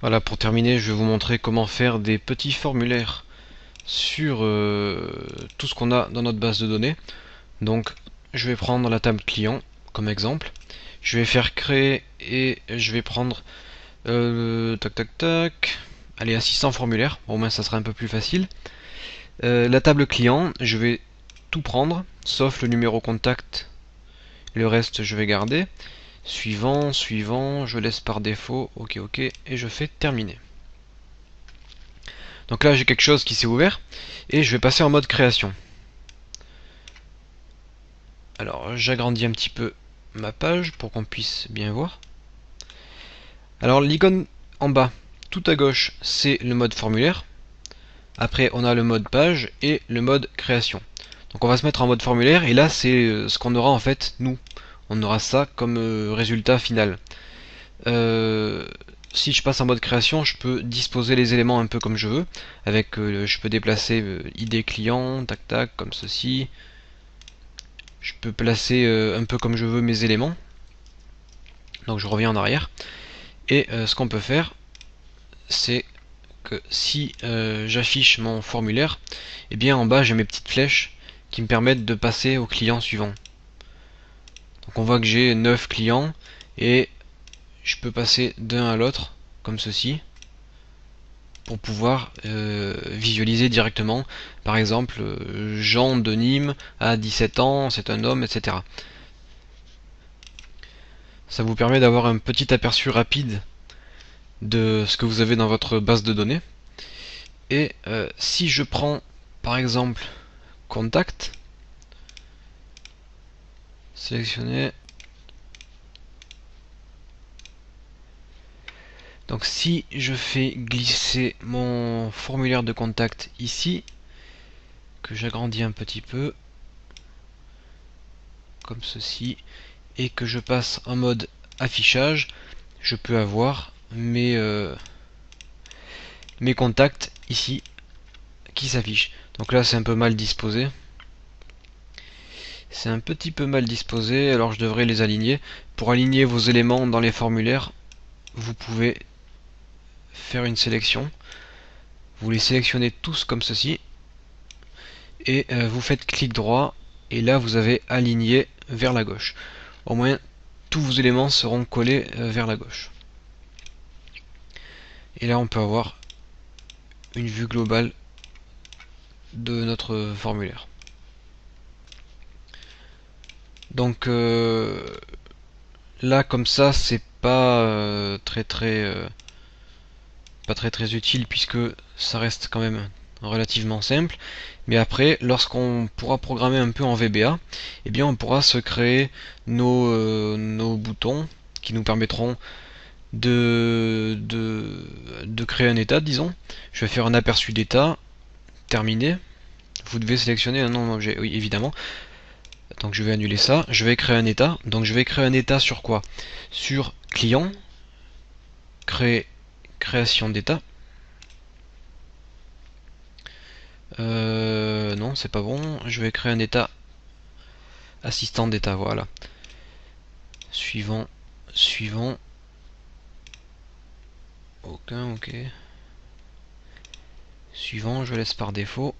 Voilà, pour terminer, je vais vous montrer comment faire des petits formulaires sur tout ce qu'on a dans notre base de données. Donc, je vais prendre la table client comme exemple. Je vais faire créer et je vais prendre tac tac tac. Allez, assistant formulaire, au moins ça sera un peu plus facile. La table client, je vais tout prendre, sauf le numéro contact. Le reste, je vais garder. Suivant, suivant, je laisse par défaut, ok, ok, et je fais terminer. Donc là, j'ai quelque chose qui s'est ouvert, et je vais passer en mode création. Alors, j'agrandis un petit peu ma page pour qu'on puisse bien voir. Alors, l'icône en bas, tout à gauche, c'est le mode formulaire. Après, on a le mode page et le mode création. Donc on va se mettre en mode formulaire, et là, c'est ce qu'on aura en fait, nous. On aura ça comme résultat final. Si je passe en mode création, je peux disposer les éléments un peu comme je veux. Avec, je peux déplacer ID client, tac tac, comme ceci. Je peux placer un peu comme je veux mes éléments. Donc je reviens en arrière. Et ce qu'on peut faire, c'est que si j'affiche mon formulaire, et bien en bas j'ai mes petites flèches qui me permettent de passer au client suivant. Donc on voit que j'ai 9 clients et je peux passer d'un à l'autre comme ceci pour pouvoir visualiser directement. Par exemple, Jean de Nîmes a 17 ans, c'est un homme, etc. Ça vous permet d'avoir un petit aperçu rapide de ce que vous avez dans votre base de données. Et si je prends par exemple contact, sélectionner. Donc si je fais glisser mon formulaire de contact ici, que j'agrandis un petit peu, comme ceci, et que je passe en mode affichage, je peux avoir mes contacts ici qui s'affichent. Donc là c'est un peu mal disposé. C'est un petit peu mal disposé, alors je devrais les aligner. Pour aligner vos éléments dans les formulaires, vous pouvez faire une sélection. Vous les sélectionnez tous comme ceci. Et vous faites clic droit. Et là vous avez aligné vers la gauche. Au moins tous vos éléments seront collés vers la gauche. Et là on peut avoir une vue globale de notre formulaire. Donc là comme ça c'est pas très utile puisque ça reste quand même relativement simple. Mais après, lorsqu'on pourra programmer un peu en VBA, eh bien on pourra se créer nos boutons qui nous permettront de créer un état, disons. Je vais faire un aperçu d'état, terminé. Vous devez sélectionner un nom d'objet, oui évidemment. Donc je vais annuler ça, je vais créer un état. Donc je vais créer un état sur quoi? Sur client, création d'état. Non, c'est pas bon. Je vais créer un état assistant d'état, voilà. Suivant, suivant. Aucun, ok. Suivant, je laisse par défaut.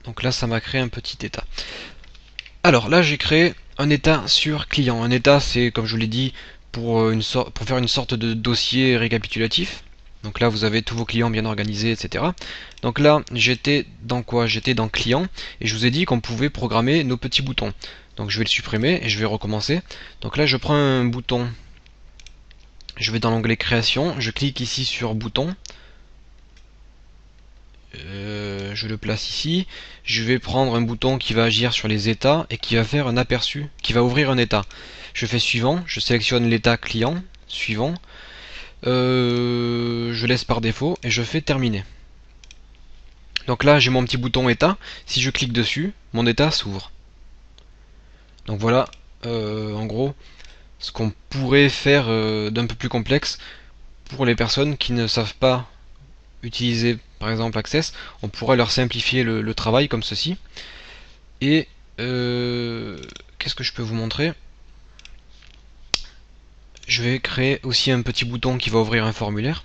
Donc là, ça m'a créé un petit état. Alors là, j'ai créé un état sur client. Un état, c'est, comme je vous l'ai dit, pour faire une sorte de dossier récapitulatif. Donc là, vous avez tous vos clients bien organisés, etc. Donc là, j'étais dans quoi? J'étais dans client, et je vous ai dit qu'on pouvait programmer nos petits boutons. Donc je vais le supprimer, et je vais recommencer. Donc là, je prends un bouton, je vais dans l'onglet création, je clique ici sur bouton, je le place ici, je vais prendre un bouton qui va agir sur les états et qui va faire un aperçu, qui va ouvrir un état. Je fais suivant, je sélectionne l'état client, suivant, je laisse par défaut et je fais terminer. Donc là j'ai mon petit bouton état, si je clique dessus, mon état s'ouvre. Donc voilà, en gros, ce qu'on pourrait faire d'un peu plus complexe pour les personnes qui ne savent pas utiliser par exemple Access, on pourrait leur simplifier le travail comme ceci. Et qu'est-ce que je peux vous montrer? Je vais créer aussi un petit bouton qui va ouvrir un formulaire.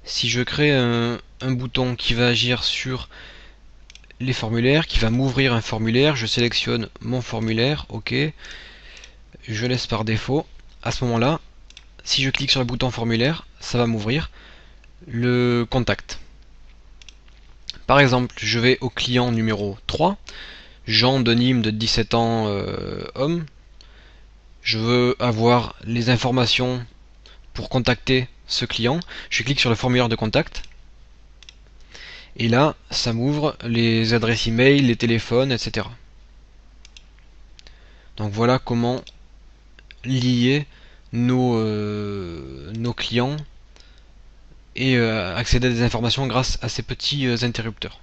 Si je crée un bouton qui va agir sur les formulaires, qui va m'ouvrir un formulaire, je sélectionne mon formulaire, ok, je laisse par défaut. À ce moment-là, si je clique sur le bouton formulaire, ça va m'ouvrir le contact. Par exemple, je vais au client numéro 3, Jean de Nîmes de 17 ans, homme. Je veux avoir les informations pour contacter ce client. Je clique sur le formulaire de contact. Et là, ça m'ouvre les adresses email, les téléphones, etc. Donc voilà comment lier nos clients et accéder à des informations grâce à ces petits interrupteurs.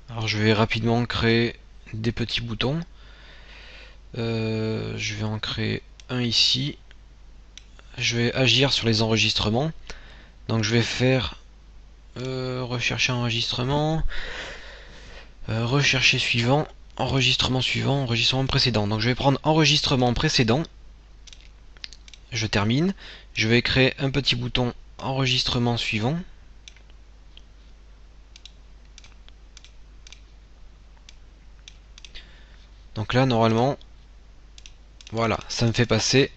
Alors je vais rapidement créer des petits boutons. Je vais en créer un ici. Je vais agir sur les enregistrements. Donc je vais faire rechercher enregistrement, rechercher suivant, enregistrement précédent. Donc je vais prendre enregistrement précédent. Je termine. Je vais créer un petit bouton enregistrement suivant. Donc là, normalement, voilà, ça me fait passer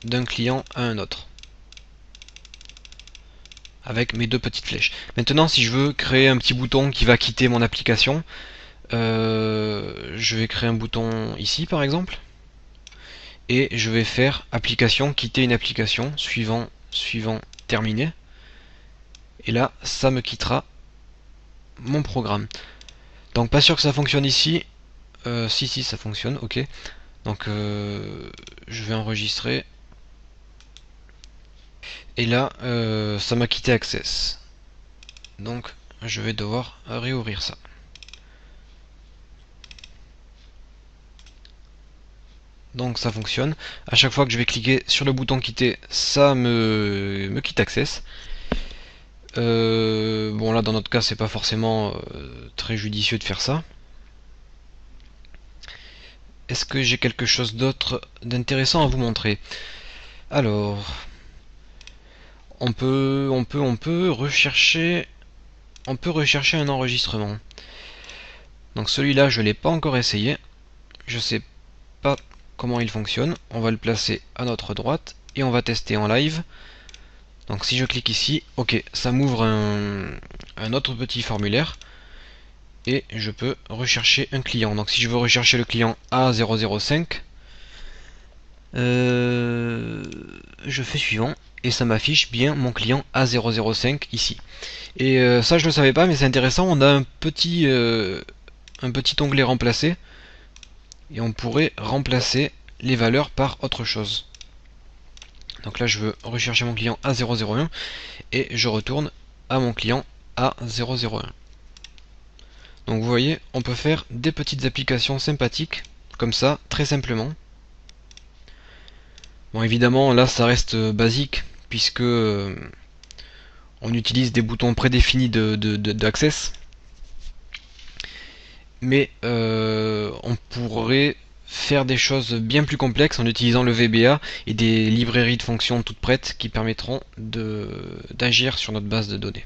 d'un client à un autre. Avec mes deux petites flèches. Maintenant, si je veux créer un petit bouton qui va quitter mon application, je vais créer un bouton ici, par exemple. Et je vais faire application, quitter une application, suivant, terminé. Et là, ça me quittera mon programme. Donc pas sûr que ça fonctionne ici. Si, ça fonctionne, ok. Donc je vais enregistrer. Et là, ça m'a quitté Access. Donc je vais devoir réouvrir ça. Donc ça fonctionne. À chaque fois que je vais cliquer sur le bouton quitter, ça me quitte Access. Bon là dans notre cas c'est pas forcément très judicieux de faire ça. Est-ce que j'ai quelque chose d'autre d'intéressant à vous montrer? Alors, on peut rechercher un enregistrement. Donc celui-là je l'ai pas encore essayé. Je sais pas comment il fonctionne. On va le placer à notre droite et on va tester en live. Donc si je clique ici, ok, ça m'ouvre un autre petit formulaire et je peux rechercher un client. Donc si je veux rechercher le client A005, je fais suivant et ça m'affiche bien mon client A005 ici. Et ça je ne le savais pas, mais c'est intéressant, on a un petit onglet remplacer et on pourrait remplacer les valeurs par autre chose. Donc là je veux rechercher mon client A001 et je retourne à mon client A001. Donc vous voyez, on peut faire des petites applications sympathiques comme ça, très simplement. Bon évidemment là ça reste basique puisque on utilise des boutons prédéfinis d'Access. Mais on pourrait faire des choses bien plus complexes en utilisant le VBA et des librairies de fonctions toutes prêtes qui permettront d'agir sur notre base de données.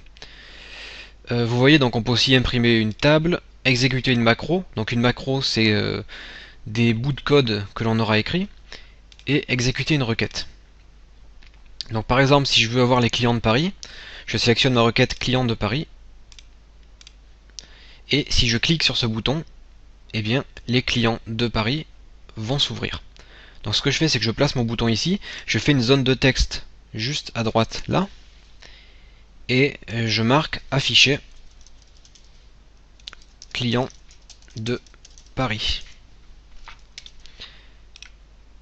Vous voyez, donc on peut aussi imprimer une table, exécuter une macro. Donc une macro c'est des bouts de code que l'on aura écrits, et exécuter une requête. Donc par exemple, si je veux avoir les clients de Paris, je sélectionne ma requête client de Paris, et si je clique sur ce bouton, eh bien les clients de Paris vont s'ouvrir. Donc ce que je fais, c'est que je place mon bouton ici, je fais une zone de texte juste à droite là, et je marque afficher client de Paris.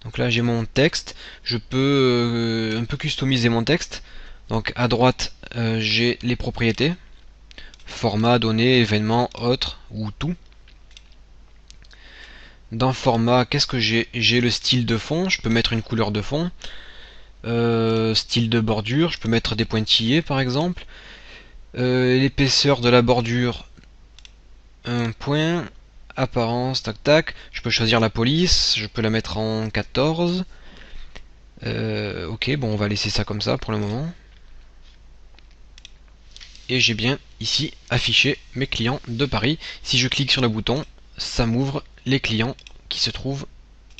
Donc là j'ai mon texte, je peux un peu customiser mon texte. Donc à droite j'ai les propriétés, format, données, événements, autres ou tout. Dans format, qu'est-ce que j'ai? J'ai le style de fond, je peux mettre une couleur de fond. Style de bordure, je peux mettre des pointillés par exemple. L'épaisseur de la bordure, un point. Apparence, tac tac. Je peux choisir la police, je peux la mettre en 14. Ok, bon, on va laisser ça comme ça pour le moment. Et j'ai bien ici affiché mes clients de Paris. Si je clique sur le bouton, ça m'ouvre les clients qui se trouvent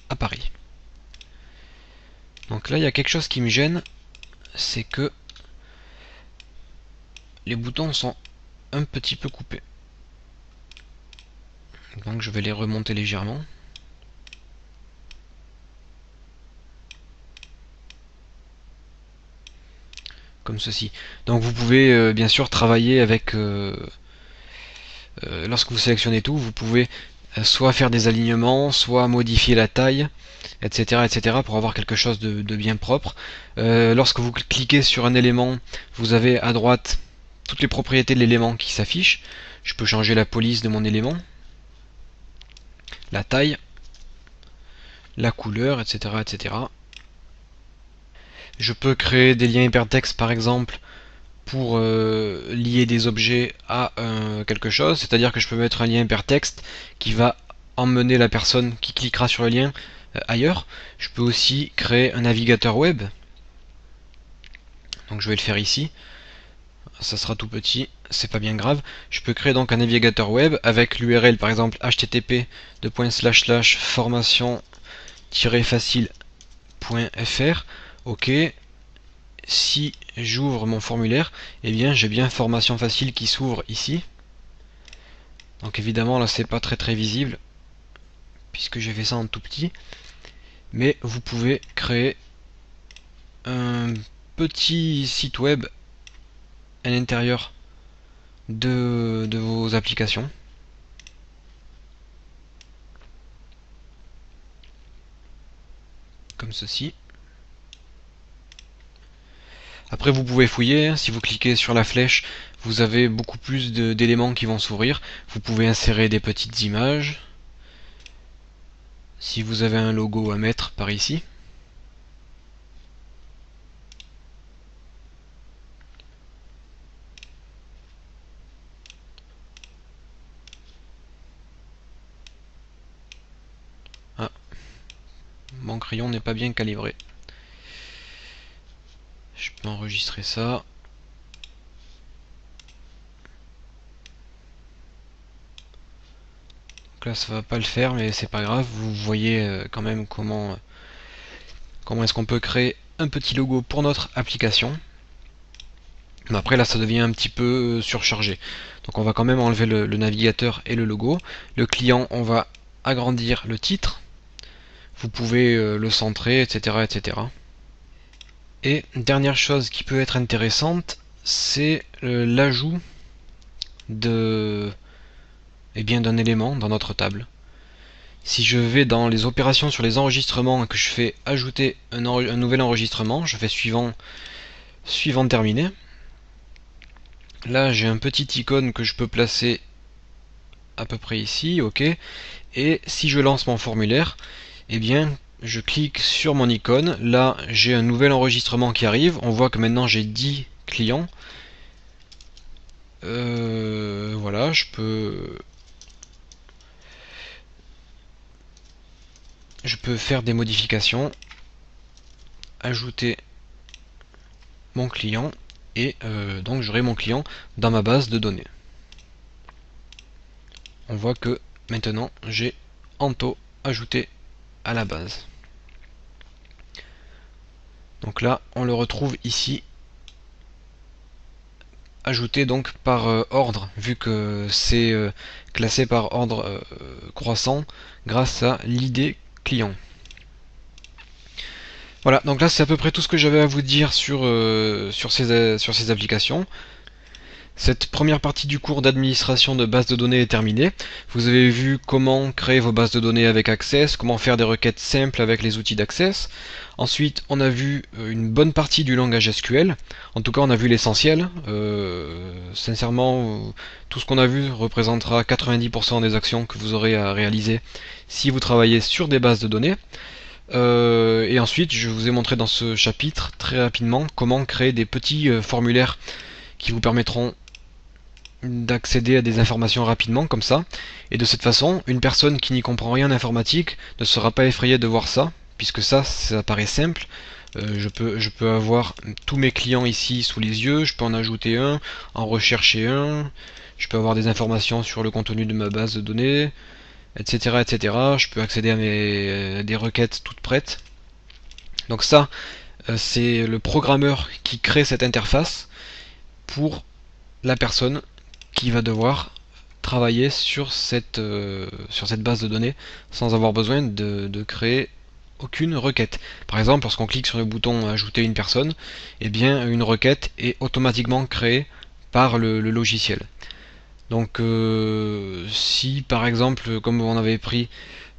à Paris. Donc là, il y a quelque chose qui me gêne, c'est que les boutons sont un petit peu coupés. Donc je vais les remonter légèrement. Comme ceci. Donc vous pouvez bien sûr travailler avec... lorsque vous sélectionnez tout, vous pouvez soit faire des alignements, soit modifier la taille, etc. etc. pour avoir quelque chose de bien propre. Lorsque vous cliquez sur un élément, vous avez à droite toutes les propriétés de l'élément qui s'affichent. Je peux changer la police de mon élément, la taille, la couleur, etc. etc. Je peux créer des liens hypertextes par exemple pour lier des objets à quelque chose, c'est-à-dire que je peux mettre un lien hypertexte qui va emmener la personne qui cliquera sur le lien ailleurs. Je peux aussi créer un navigateur web, donc je vais le faire ici, ça sera tout petit, c'est pas bien grave. Je peux créer donc un navigateur web avec l'URL par exemple http://formation-facile.fr. ok. Si j'ouvre mon formulaire, eh bien j'ai bien formation facile qui s'ouvre ici. Donc évidemment là c'est pas très visible puisque j'ai fait ça en tout petit, mais vous pouvez créer un petit site web à l'intérieur de vos applications. Comme ceci. Après vous pouvez fouiller, hein. Si vous cliquez sur la flèche, vous avez beaucoup plus d'éléments qui vont s'ouvrir. Vous pouvez insérer des petites images. Si vous avez un logo à mettre par ici. Ah, mon crayon n'est pas bien calibré. Je peux enregistrer ça. Donc là ça va pas le faire, mais c'est pas grave. Vous voyez quand même comment est-ce qu'on peut créer un petit logo pour notre application. Mais après là ça devient un petit peu surchargé. Donc on va quand même enlever le navigateur et le logo. Le client, on va agrandir le titre. Vous pouvez le centrer, etc. etc. Et dernière chose qui peut être intéressante, c'est l'ajout de d'un élément dans notre table. Si je vais dans les opérations sur les enregistrements et que je fais ajouter un nouvel enregistrement, je fais suivant terminé. Là j'ai un petit icône que je peux placer à peu près ici, ok. Et si je lance mon formulaire, eh bien je clique sur mon icône, là j'ai un nouvel enregistrement qui arrive, on voit que maintenant j'ai 10 clients. Voilà, je peux faire des modifications, ajouter mon client, et donc j'aurai mon client dans ma base de données. On voit que maintenant j'ai Anto ajouté à la base. Donc là on le retrouve ici, ajouté donc par ordre, vu que c'est classé par ordre croissant grâce à l'ID client. Voilà, donc là c'est à peu près tout ce que j'avais à vous dire sur ces applications. Cette première partie du cours d'administration de base de données est terminée. Vous avez vu comment créer vos bases de données avec Access, comment faire des requêtes simples avec les outils d'Access. Ensuite, on a vu une bonne partie du langage SQL. En tout cas, on a vu l'essentiel. Sincèrement, tout ce qu'on a vu représentera 90% des actions que vous aurez à réaliser si vous travaillez sur des bases de données. Et ensuite, je vous ai montré dans ce chapitre très rapidement comment créer des petits formulaires qui vous permettront d'accéder à des informations rapidement comme ça, et de cette façon une personne qui n'y comprend rien en informatique ne sera pas effrayée de voir ça, puisque ça paraît simple. Je peux avoir tous mes clients ici sous les yeux, je peux en ajouter un, en rechercher un, je peux avoir des informations sur le contenu de ma base de données, etc. etc. Je peux accéder à des requêtes toutes prêtes. Donc ça, c'est le programmeur qui crée cette interface pour la personne qui va devoir travailler sur cette base de données sans avoir besoin de créer aucune requête. Par exemple, lorsqu'on clique sur le bouton ajouter une personne, eh bien une requête est automatiquement créée par le logiciel. Donc si par exemple, comme on avait pris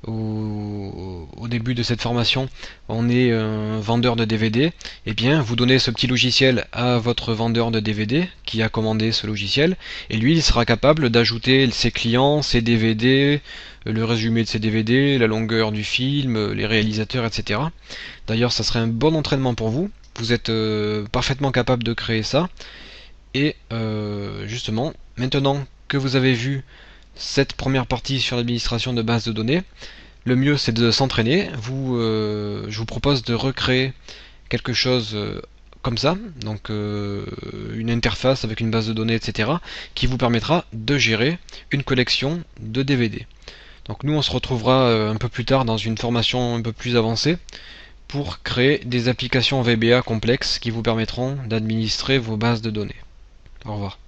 au début de cette formation, on est un vendeur de DVD, eh bien vous donnez ce petit logiciel à votre vendeur de DVD qui a commandé ce logiciel, et lui il sera capable d'ajouter ses clients, ses DVD, le résumé de ses DVD, la longueur du film, les réalisateurs, etc. D'ailleurs ça serait un bon entraînement pour vous, vous êtes parfaitement capable de créer ça, et justement, maintenant que vous avez vu cette première partie sur l'administration de bases de données, le mieux c'est de s'entraîner. Je vous propose de recréer quelque chose comme ça, donc une interface avec une base de données, etc., qui vous permettra de gérer une collection de DVD. Donc nous on se retrouvera un peu plus tard dans une formation un peu plus avancée pour créer des applications VBA complexes qui vous permettront d'administrer vos bases de données. Au revoir.